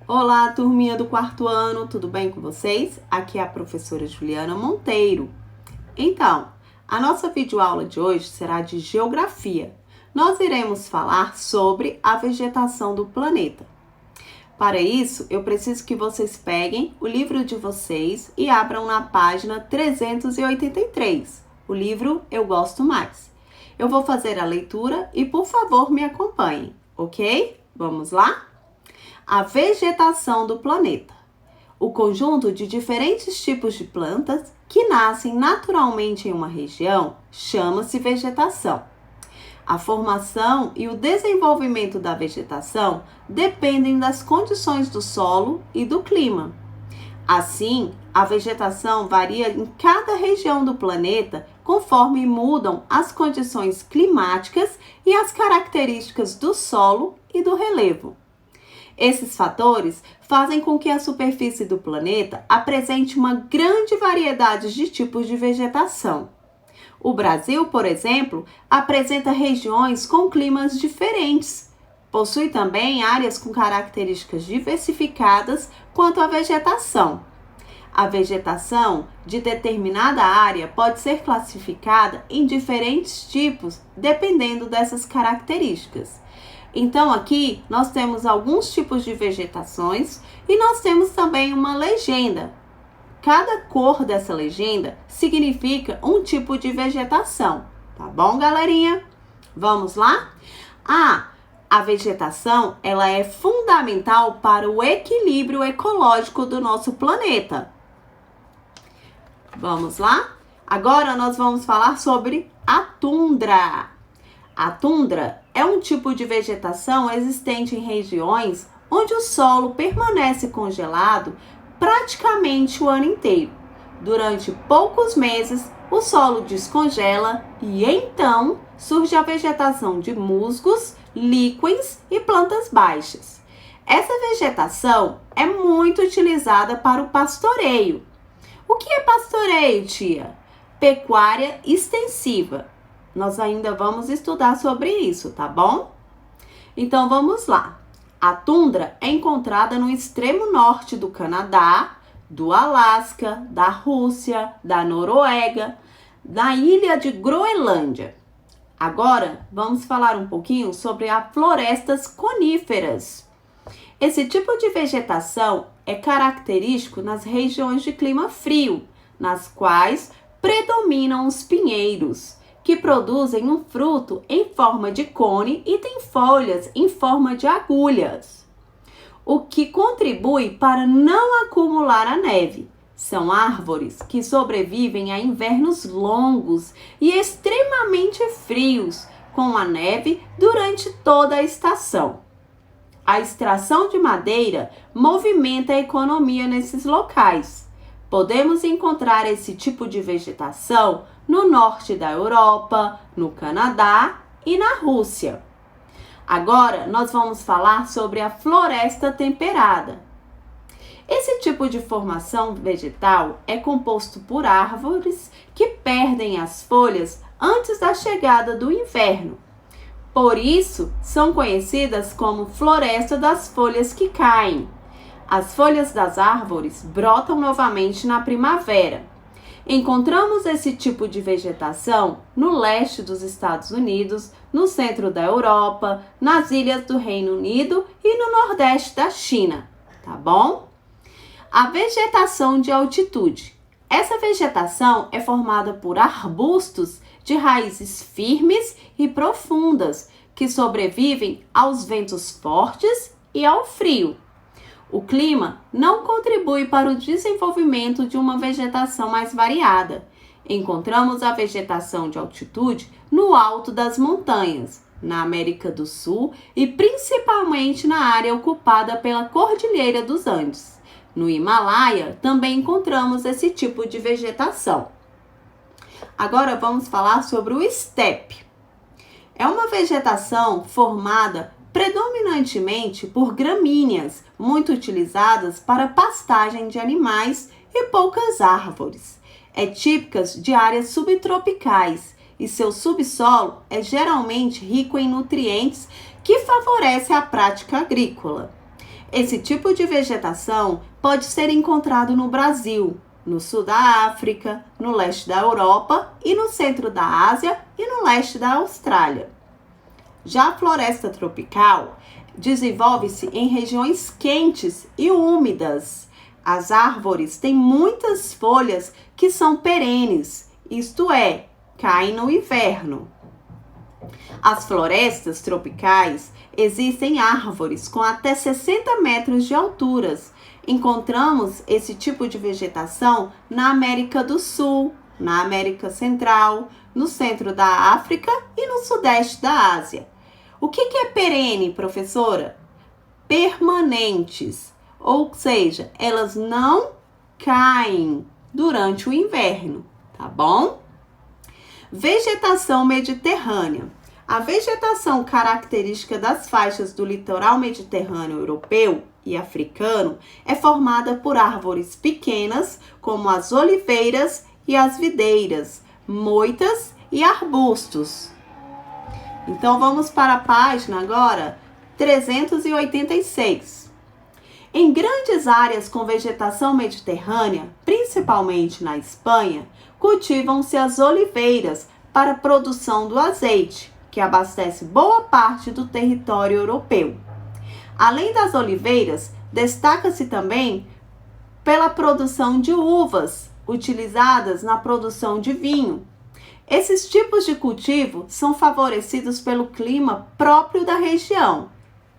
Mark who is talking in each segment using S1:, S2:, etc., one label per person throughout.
S1: Olá, turminha do quarto ano, tudo bem com vocês? Aqui é a professora Juliana Monteiro. Então, a nossa videoaula de hoje será de Geografia. Nós iremos falar sobre a vegetação do planeta. Para isso, eu preciso que vocês peguem o livro de vocês e abram na página 383. O livro Eu Gosto Mais. Eu vou fazer a leitura e, por favor, me acompanhem, ok? Vamos lá? A vegetação do planeta. O conjunto de diferentes tipos de plantas que nascem naturalmente em uma região chama-se vegetação. A formação e o desenvolvimento da vegetação dependem das condições do solo e do clima. Assim, a vegetação varia em cada região do planeta conforme mudam as condições climáticas e as características do solo e do relevo. Esses fatores fazem com que a superfície do planeta apresente uma grande variedade de tipos de vegetação. O Brasil, por exemplo, apresenta regiões com climas diferentes. Possui também áreas com características diversificadas quanto à vegetação. A vegetação de determinada área pode ser classificada em diferentes tipos, dependendo dessas características. Então, aqui nós temos alguns tipos de vegetações e nós temos também uma legenda. Cada cor dessa legenda significa um tipo de vegetação, tá bom, galerinha? Vamos lá? A vegetação, ela é fundamental para o equilíbrio ecológico do nosso planeta. Vamos lá? Agora nós vamos falar sobre a tundra. A tundra é um tipo de vegetação existente em regiões onde o solo permanece congelado praticamente o ano inteiro. Durante poucos meses, o solo descongela e então surge a vegetação de musgos, líquens e plantas baixas. Essa vegetação é muito utilizada para o pastoreio. O que é pastoreio, tia? Pecuária extensiva. Nós ainda vamos estudar sobre isso, tá bom? Então vamos lá. A tundra é encontrada no extremo norte do Canadá, do Alasca, da Rússia, da Noruega, da ilha de Groenlândia. Agora vamos falar um pouquinho sobre as florestas coníferas. Esse tipo de vegetação é característico nas regiões de clima frio, nas quais predominam os pinheiros, que produzem um fruto em forma de cone e tem folhas em forma de agulhas, o que contribui para não acumular a neve. São árvores que sobrevivem a invernos longos e extremamente frios, com a neve durante toda a estação. A extração de madeira movimenta a economia nesses locais. Podemos encontrar esse tipo de vegetação no norte da Europa, no Canadá e na Rússia. Agora nós vamos falar sobre a floresta temperada. Esse tipo de formação vegetal é composto por árvores que perdem as folhas antes da chegada do inverno. Por isso, são conhecidas como floresta das folhas que caem. As folhas das árvores brotam novamente na primavera. Encontramos esse tipo de vegetação no leste dos Estados Unidos, no centro da Europa, nas ilhas do Reino Unido e no nordeste da China, tá bom? A vegetação de altitude. Essa vegetação é formada por arbustos de raízes firmes e profundas que sobrevivem aos ventos fortes e ao frio. O clima não contribui para o desenvolvimento de uma vegetação mais variada. Encontramos a vegetação de altitude no alto das montanhas, na América do Sul e principalmente na área ocupada pela Cordilheira dos Andes. No Himalaia também encontramos esse tipo de vegetação. Agora vamos falar sobre o estepe. É uma vegetação formada predominantemente por gramíneas, muito utilizadas para pastagem de animais e poucas árvores. É típica de áreas subtropicais e seu subsolo é geralmente rico em nutrientes que favorece a prática agrícola. Esse tipo de vegetação pode ser encontrado no Brasil, no sul da África, no leste da Europa e no centro da Ásia e no leste da Austrália. Já a floresta tropical desenvolve-se em regiões quentes e úmidas. As árvores têm muitas folhas que são perenes, isto é, caem no inverno. As florestas tropicais existem árvores com até 60 metros de altura. Encontramos esse tipo de vegetação na América do Sul, na América Central, no centro da África e no sudeste da Ásia. O que é perene, professora? Permanentes, ou seja, elas não caem durante o inverno, tá bom? Vegetação mediterrânea. A vegetação característica das faixas do litoral mediterrâneo europeu e africano é formada por árvores pequenas, como as oliveiras e as videiras, moitas e arbustos. Então, vamos para a página agora 386. Em grandes áreas com vegetação mediterrânea, principalmente na Espanha, cultivam-se as oliveiras para a produção do azeite, que abastece boa parte do território europeu. Além das oliveiras, destaca-se também pela produção de uvas, utilizadas na produção de vinho. Esses tipos de cultivo são favorecidos pelo clima próprio da região,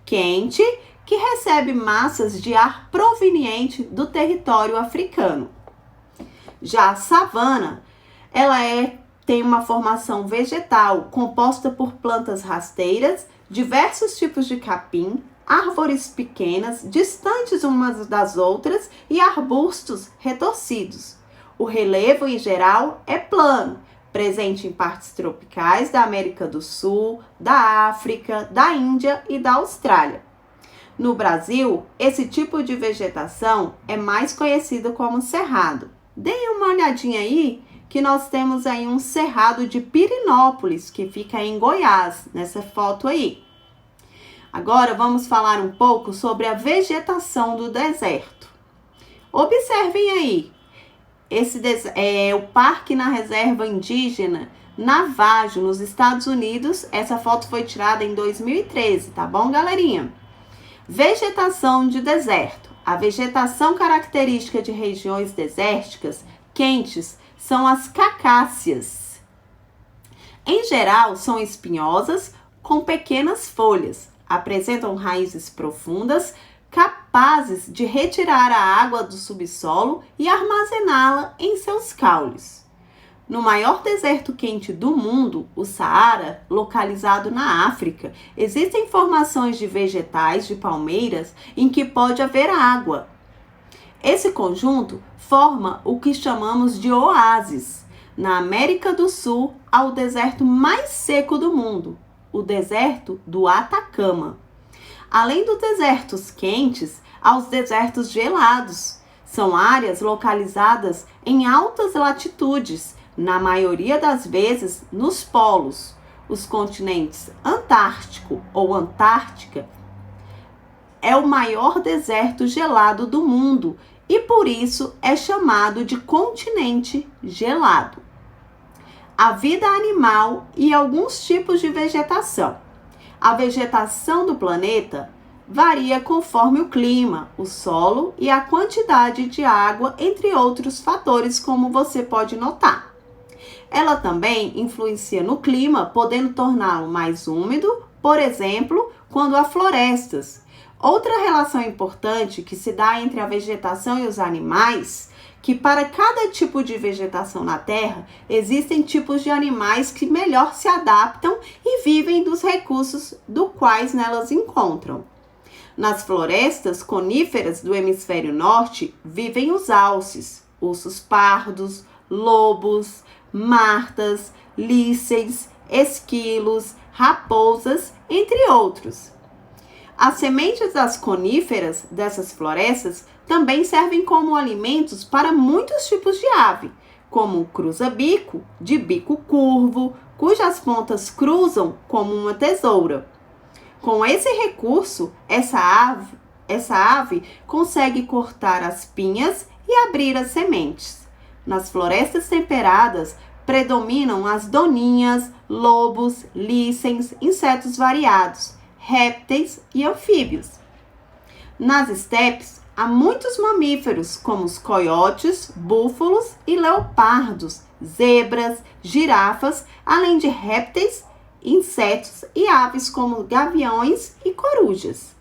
S1: quente, que recebe massas de ar proveniente do território africano. Já a savana, tem uma formação vegetal composta por plantas rasteiras, diversos tipos de capim, árvores pequenas, distantes umas das outras e arbustos retorcidos. O relevo, em geral, é plano, presente em partes tropicais da América do Sul, da África, da Índia e da Austrália. No Brasil, esse tipo de vegetação é mais conhecido como cerrado. Deem uma olhadinha aí, que nós temos aí um cerrado de Pirinópolis, que fica em Goiás, nessa foto aí. Agora vamos falar um pouco sobre a vegetação do deserto. Observem aí, esse é o Parque na Reserva Indígena Navajo, nos Estados Unidos. Essa foto foi tirada em 2013, tá bom, galerinha? Vegetação de deserto. A vegetação característica de regiões desérticas quentes são as cacáceas. Em geral, são espinhosas com pequenas folhas, apresentam raízes profundas, capazes de retirar a água do subsolo e armazená-la em seus caules. No maior deserto quente do mundo, o Saara, localizado na África, existem formações de vegetais de palmeiras em que pode haver água. Esse conjunto forma o que chamamos de oásis. Na América do Sul, há o deserto mais seco do mundo, o deserto do Atacama. Além dos desertos quentes, há os desertos gelados. São áreas localizadas em altas latitudes, na maioria das vezes nos polos. Os continentes Antártico ou Antártica é o maior deserto gelado do mundo e por isso é chamado de continente gelado. A vida animal e alguns tipos de vegetação. A vegetação do planeta varia conforme o clima, o solo e a quantidade de água, entre outros fatores, como você pode notar. Ela também influencia no clima, podendo torná-lo mais úmido, por exemplo, quando há florestas. Outra relação importante que se dá entre a vegetação e os animais, que para cada tipo de vegetação na Terra, existem tipos de animais que melhor se adaptam e vivem dos recursos do quais nelas encontram. Nas florestas coníferas do hemisfério norte, vivem os alces, ursos pardos, lobos, martas, líceis, esquilos, raposas, entre outros. As sementes das coníferas dessas florestas também servem como alimentos para muitos tipos de ave, como o cruza-bico, de bico curvo, cujas pontas cruzam como uma tesoura. Com esse recurso, essa ave Essa ave consegue cortar as pinhas e abrir as sementes. Nas florestas temperadas, predominam as doninhas, lobos, lícens, insetos variados, répteis e anfíbios. Nas estepes, há muitos mamíferos, como os coiotes, búfalos e leopardos, zebras, girafas, além de répteis, insetos e aves como gaviões e corujas.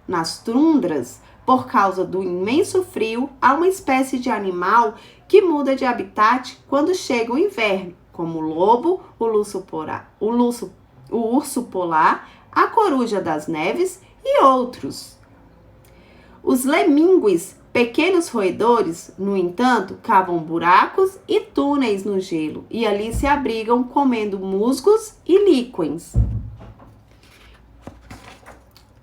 S1: Nas tundras, por causa do imenso frio, há uma espécie de animal que muda de habitat quando chega o inverno, como o lobo, o urso polar, a coruja das neves e outros. Os lemíngues, pequenos roedores, no entanto, cavam buracos e túneis no gelo e ali se abrigam comendo musgos e líquens.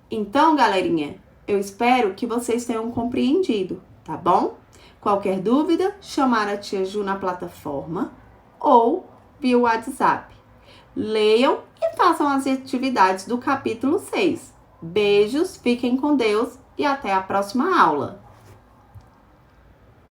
S1: Então, galerinha, eu espero que vocês tenham compreendido, tá bom? Qualquer dúvida, chamar a tia Ju na plataforma ou via WhatsApp. Leiam e façam as atividades do capítulo 6. Beijos, fiquem com Deus e até a próxima aula.